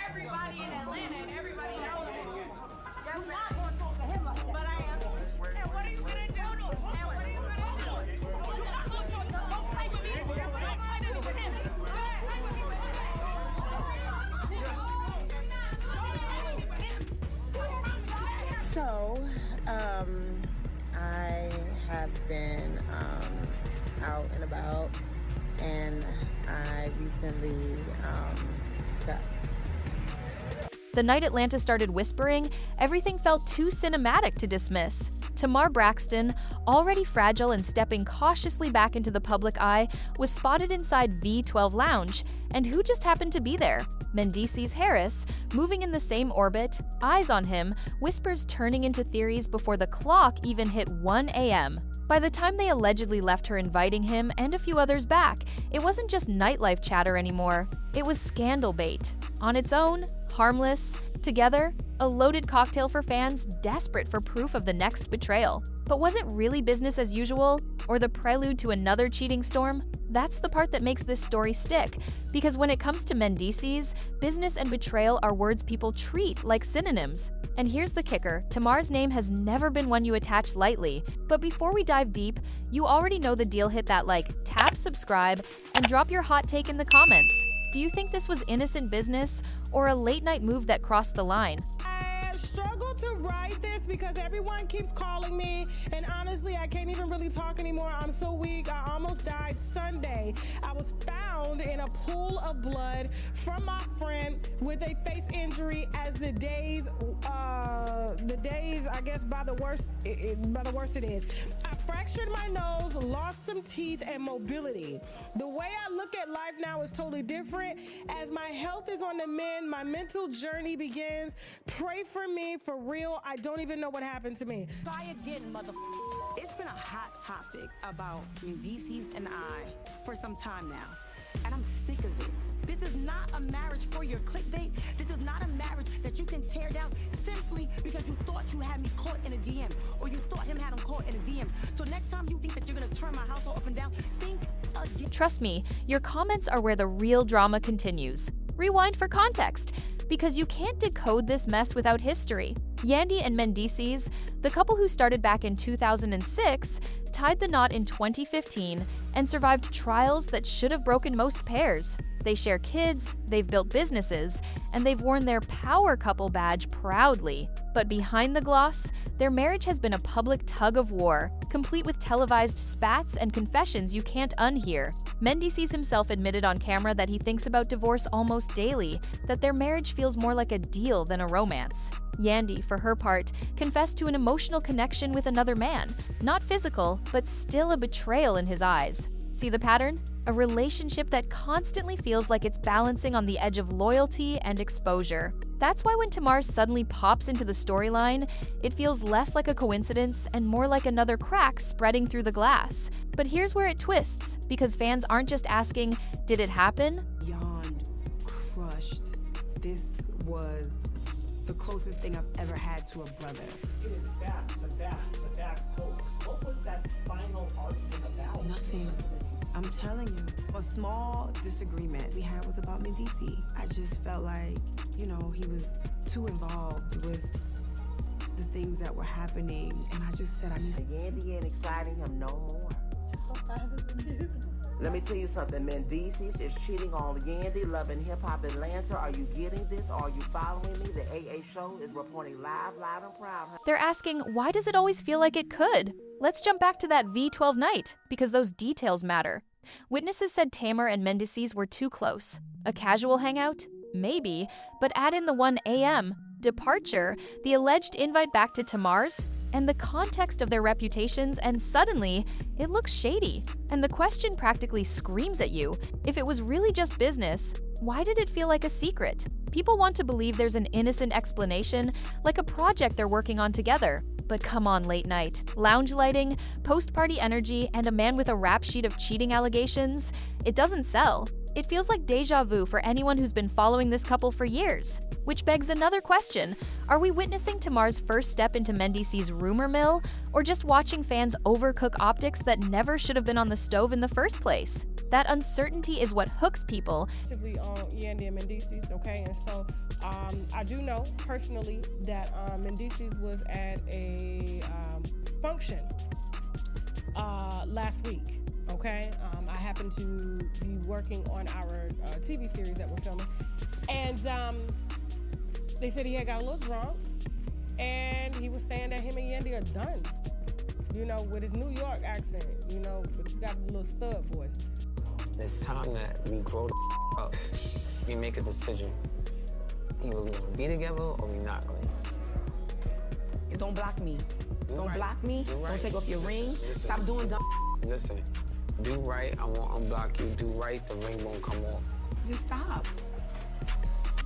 Everybody in Atlanta and everybody knows me. You're not going to talk to him like that. But I am. And what are you going to do to us? And what are you going to do? You're not going to talk to him. Don't play with me. Don't play with him. Go ahead, play with me with him. So, I have been out and about, and I recently got. The night Atlanta started whispering, everything felt too cinematic to dismiss. Tamar Braxton, already fragile and stepping cautiously back into the public eye, was spotted inside V12 Lounge. And who just happened to be there? Mendeecees Harris, moving in the same orbit, eyes on him, whispers turning into theories before the clock even hit 1 a.m. By the time they allegedly left her inviting him and a few others back, it wasn't just nightlife chatter anymore. It was scandal bait. On its own, harmless, together, a loaded cocktail for fans desperate for proof of the next betrayal. But was it really business as usual, or the prelude to another cheating storm? That's the part that makes this story stick, because when it comes to Mendeecees, business and betrayal are words people treat like synonyms. And here's the kicker, Tamar's name has never been one you attach lightly. But before we dive deep, you already know the deal. Hit that like, tap subscribe, and drop your hot take in the comments. Do you think this was innocent business or a late-night move that crossed the line? I struggle to write this because everyone keeps calling me, and honestly, I can't even really talk anymore. I'm so weak. I almost died Sunday. I was found in a pool of blood from my friend with a face injury as the days, I guess, by the worst it is. I fractured my nose, lost some teeth and mobility. The way I look at life now is totally different. As my health is on the mend, my mental journey begins. Pray for me, for real. I don't even know what happened to me. Try again, mother. It's been a hot topic about Mendeecees and I for some time now, and I'm sick of it. This is not a marriage for your clickbait. This is not a marriage that you can tear down simply because you thought you had me caught in a DM, or you thought him had him caught in a DM. So next time you think that you're gonna turn my household up and down, think again. Trust me, your comments are where the real drama continues. Rewind for context, because you can't decode this mess without history. Yandy and Mendeecees, the couple who started back in 2006, tied the knot in 2015 and survived trials that should have broken most pairs. They share kids, they've built businesses, and they've worn their power couple badge proudly. But behind the gloss, their marriage has been a public tug of war, complete with televised spats and confessions you can't unhear. Mendeecees himself admitted on camera that he thinks about divorce almost daily, that their marriage feels more like a deal than a romance. Yandy, for her part, confessed to an emotional connection with another man. Not physical, but still a betrayal in his eyes. See the pattern? A relationship that constantly feels like it's balancing on the edge of loyalty and exposure. That's why when Tamar suddenly pops into the storyline, it feels less like a coincidence and more like another crack spreading through the glass. But here's where it twists, because fans aren't just asking, did it happen? Beyond crushed. This was the closest thing I've ever had to a brother. It is back to back to back posts. What was that final argument about? Nothing. I'm telling you, a small disagreement we had was about Mendeecees. I just felt like, he was too involved with the things that were happening, and I just said I need to. Yandy ain't exciting him no more. Let me tell you something, Mendeecees is cheating on Yandy, loving Hip Hop Atlanta. Are you getting this? Are you following me? The AA show is reporting live and proud. They're asking, why does it always feel like it could? Let's jump back to that V12 night, because those details matter. Witnesses said Tamar and Mendeecees were too close. A casual hangout? Maybe, but add in the 1 a.m. departure, the alleged invite back to Tamar's, and the context of their reputations, and suddenly, it looks shady. And the question practically screams at you, if it was really just business, why did it feel like a secret? People want to believe there's an innocent explanation, like a project they're working on together. But come on, late night. Lounge lighting, post-party energy, and a man with a rap sheet of cheating allegations, it doesn't sell. It feels like deja vu for anyone who's been following this couple for years. Which begs another question. Are we witnessing Tamar's first step into Mendeecees' rumor mill, or just watching fans overcook optics that never should have been on the stove in the first place? That uncertainty is what hooks people. Basically on Yandy and Mendeecees, okay? And so I do know personally that Mendeecees was at a function last week, okay? I happened to be working on our TV series that we're filming, and they said he had got a little drunk, and he was saying that him and Yandy are done, you know, with his New York accent, you know, but he's got a little stud voice. It's time that we grow the up. We make a decision. Either we're gonna be together or we're not gonna. And don't block me. Don't block me. Right. Don't take off your ring. Listen. Stop doing dumb. Listen, do right, I won't unblock you. Do right, the ring won't come off. Just stop.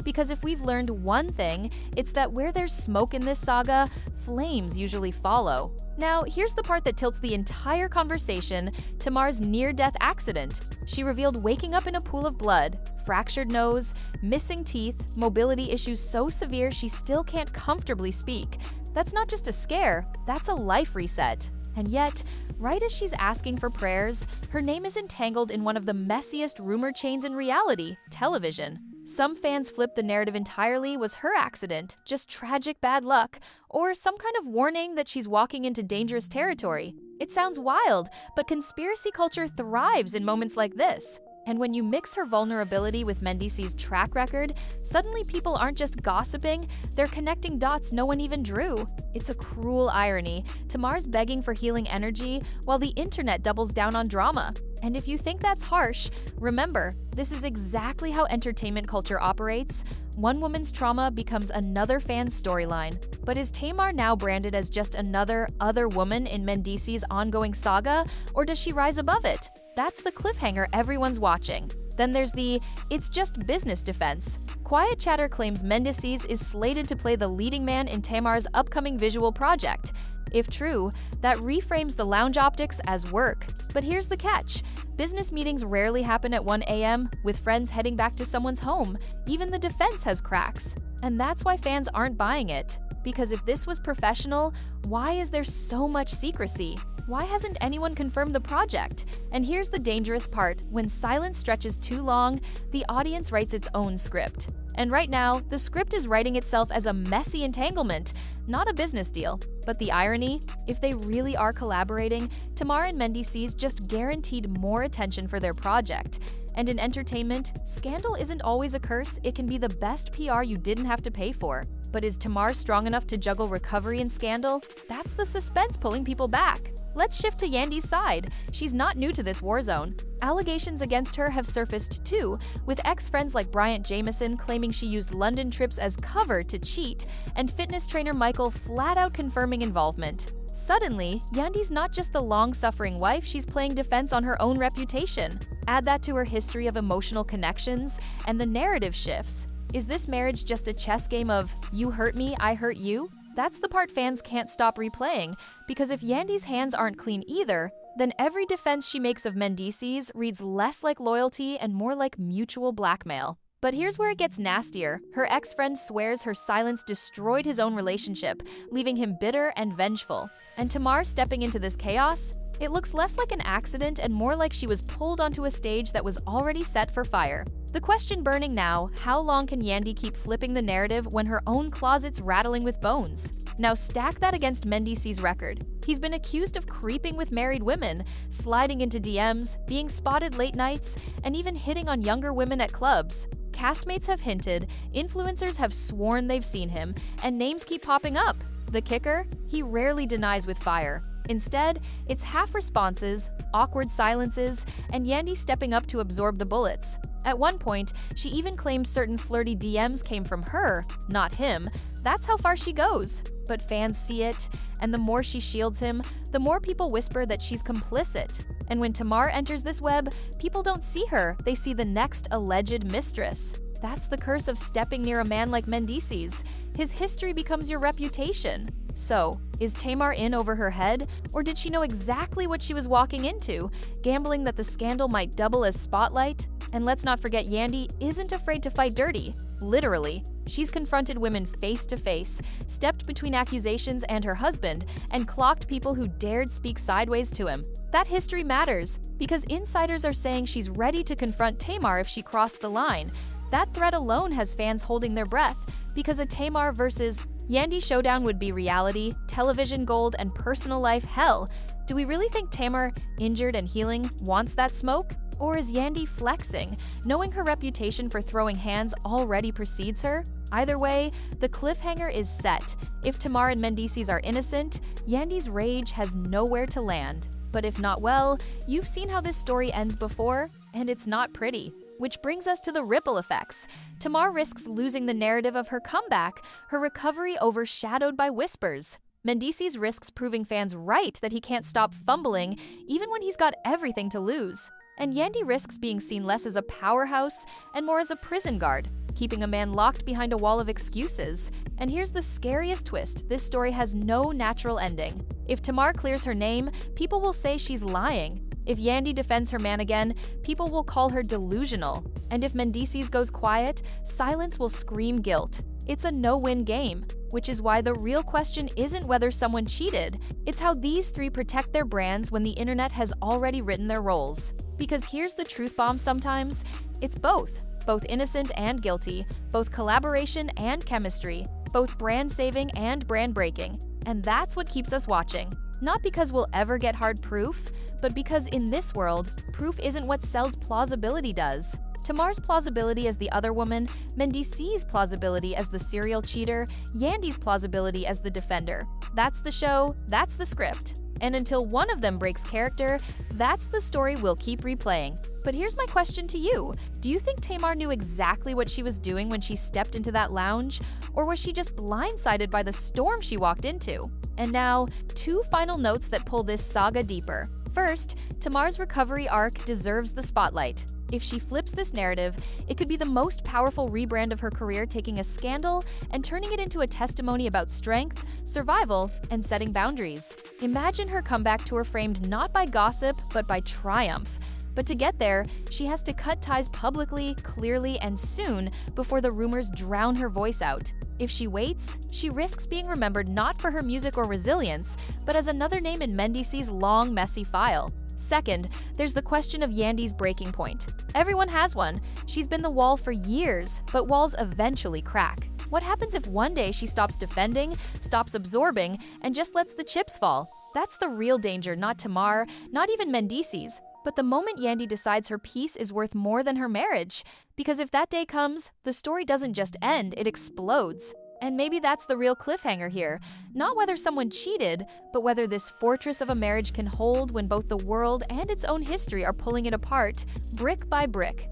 Because if we've learned one thing, it's that where there's smoke in this saga, flames usually follow. Now, here's the part that tilts the entire conversation: Tamar's near-death accident. She revealed waking up in a pool of blood, fractured nose, missing teeth, mobility issues so severe she still can't comfortably speak. That's not just a scare, that's a life reset. And yet, right as she's asking for prayers, her name is entangled in one of the messiest rumor chains in reality, television. Some fans flip the narrative entirely was her accident, just tragic bad luck, or some kind of warning that she's walking into dangerous territory. It sounds wild, but conspiracy culture thrives in moments like this. And when you mix her vulnerability with Mendeecees' track record, suddenly people aren't just gossiping, they're connecting dots no one even drew. It's a cruel irony. Tamar's begging for healing energy, while the internet doubles down on drama. And if you think that's harsh, remember, this is exactly how entertainment culture operates. One woman's trauma becomes another fan's storyline. But is Tamar now branded as just another other woman in Mendeecees' ongoing saga, or does she rise above it? That's the cliffhanger everyone's watching. Then there's the "it's just business" defense. Quiet Chatter claims Mendeecees is slated to play the leading man in Tamar's upcoming visual project. If true, that reframes the lounge optics as work. But here's the catch. Business meetings rarely happen at 1 a.m., with friends heading back to someone's home. Even the defense has cracks. And that's why fans aren't buying it. Because if this was professional, why is there so much secrecy? Why hasn't anyone confirmed the project? And here's the dangerous part: when silence stretches too long, the audience writes its own script. And right now, the script is writing itself as a messy entanglement, not a business deal. But the irony? If they really are collaborating, Tamar and Mendeecees just guaranteed more attention for their project. And in entertainment, scandal isn't always a curse, it can be the best PR you didn't have to pay for. But is Tamar strong enough to juggle recovery and scandal? That's the suspense pulling people back. Let's shift to Yandy's side. She's not new to this war zone. Allegations against her have surfaced too, with ex-friends like Bryant Jameson claiming she used London trips as cover to cheat, and fitness trainer Michael flat out confirming involvement. Suddenly, Yandy's not just the long-suffering wife, she's playing defense on her own reputation. Add that to her history of emotional connections, and the narrative shifts. Is this marriage just a chess game of "you hurt me, I hurt you"? That's the part fans can't stop replaying, because if Yandy's hands aren't clean either, then every defense she makes of Mendeecees reads less like loyalty and more like mutual blackmail. But here's where it gets nastier. Her ex-friend swears her silence destroyed his own relationship, leaving him bitter and vengeful. And Tamar stepping into this chaos? It looks less like an accident and more like she was pulled onto a stage that was already set for fire. The question burning now: how long can Yandy keep flipping the narrative when her own closet's rattling with bones? Now stack that against Mendeecees' record. He's been accused of creeping with married women, sliding into DMs, being spotted late nights, and even hitting on younger women at clubs. Castmates have hinted, influencers have sworn they've seen him, and names keep popping up. The kicker? He rarely denies with fire. Instead, it's half responses, awkward silences, and Yandy stepping up to absorb the bullets. At one point, she even claimed certain flirty DMs came from her, not him. That's how far she goes. But fans see it, and the more she shields him, the more people whisper that she's complicit. And when Tamar enters this web, people don't see her, they see the next alleged mistress. That's the curse of stepping near a man like Mendeecees. His history becomes your reputation. So, is Tamar in over her head, or did she know exactly what she was walking into, gambling that the scandal might double as spotlight? And let's not forget Yandy isn't afraid to fight dirty. Literally. She's confronted women face to face, stepped between accusations and her husband, and clocked people who dared speak sideways to him. That history matters, because insiders are saying she's ready to confront Tamar if she crossed the line. That threat alone has fans holding their breath, because a Tamar versus Yandy showdown would be reality, television gold, and personal life hell. Do we really think Tamar, injured and healing, wants that smoke? Or is Yandy flexing, knowing her reputation for throwing hands already precedes her? Either way, the cliffhanger is set. If Tamar and Mendeecees are innocent, Yandy's rage has nowhere to land. But if not, well, you've seen how this story ends before, and it's not pretty. Which brings us to the ripple effects. Tamar risks losing the narrative of her comeback, her recovery overshadowed by whispers. Mendeecees risks proving fans right that he can't stop fumbling, even when he's got everything to lose. And Yandy risks being seen less as a powerhouse and more as a prison guard, keeping a man locked behind a wall of excuses. And here's the scariest twist: this story has no natural ending. If Tamar clears her name, people will say she's lying. If Yandy defends her man again, people will call her delusional. And if Mendeecees goes quiet, silence will scream guilt. It's a no-win game, which is why the real question isn't whether someone cheated, it's how these three protect their brands when the internet has already written their roles. Because here's the truth bomb sometimes, it's both innocent and guilty, both collaboration and chemistry, both brand-saving and brand-breaking. And that's what keeps us watching. Not because we'll ever get hard proof, but because in this world, proof isn't what sells, plausibility does. Tamar's plausibility as the other woman, Mendeecees' plausibility as the serial cheater, Yandy's plausibility as the defender. That's the show, that's the script. And until one of them breaks character, that's the story we'll keep replaying. But here's my question to you. Do you think Tamar knew exactly what she was doing when she stepped into that lounge? Or was she just blindsided by the storm she walked into? And now, 2 final notes that pull this saga deeper. First, Tamar's recovery arc deserves the spotlight. If she flips this narrative, it could be the most powerful rebrand of her career, taking a scandal and turning it into a testimony about strength, survival, and setting boundaries. Imagine her comeback tour framed not by gossip, but by triumph. But to get there, she has to cut ties publicly, clearly, and soon before the rumors drown her voice out. If she waits, she risks being remembered not for her music or resilience, but as another name in Mendeecees' long, messy file. Second, there's the question of Yandy's breaking point. Everyone has one. She's been the wall for years, but walls eventually crack. What happens if one day she stops defending, stops absorbing, and just lets the chips fall? That's the real danger, not Tamar, not even Mendeecees, but the moment Yandy decides her peace is worth more than her marriage. Because if that day comes, the story doesn't just end, it explodes. And maybe that's the real cliffhanger here. Not whether someone cheated, but whether this fortress of a marriage can hold when both the world and its own history are pulling it apart, brick by brick.